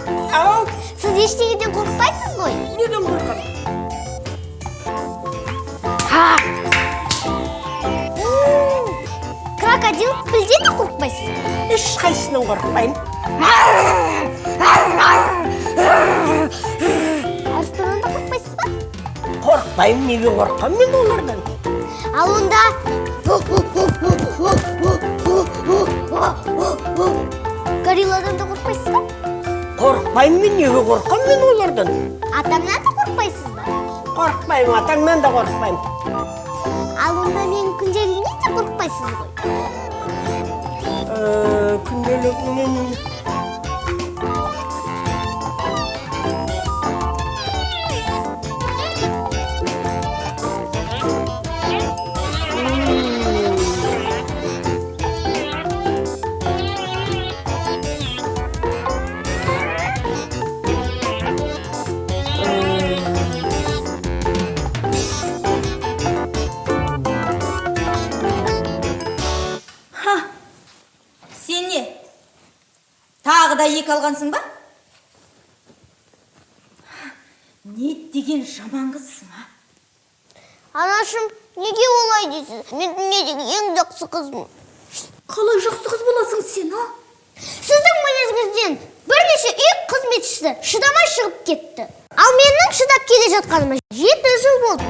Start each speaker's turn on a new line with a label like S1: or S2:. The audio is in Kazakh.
S1: Ау,
S2: Сіз ештеңеден қорықпайсыз ғой?
S1: неден қорқам?
S2: Крокодил, пілден де қорықпайсыз?
S1: Ешқайсынан қорықпаймын.
S2: Арыстаннан да қорықпайсыз ба?
S1: Қорықпаймын, неге қорқам мен олардан?
S2: Ал онда горилладан да қорықпайсыз ба?
S1: Қорықпаймын мен, неге қорқам мен олардан?
S2: Атаңнан да қорықпайсыз ба?
S1: Қорықпаймын, атаңнан да қорықпаймын.
S2: Ал онда менің күнделігімнен де қорықпайсыз ғой?
S1: Күнделігінен...
S3: Сен не? Тағы да екі алғансың ба? Не деген жаман қызсың, а?
S2: Анашым, неге олай дейсіз? Мен дүниедегі ең жақсы қызмын.
S3: Қалай жақсы қыз боласың сен, а?
S2: Сіздің мінезіңізден бірнеше үй қызметшісі шыдамай шығып кетті. Ал менің шыдап келе жатқаныма 7 жыл болды.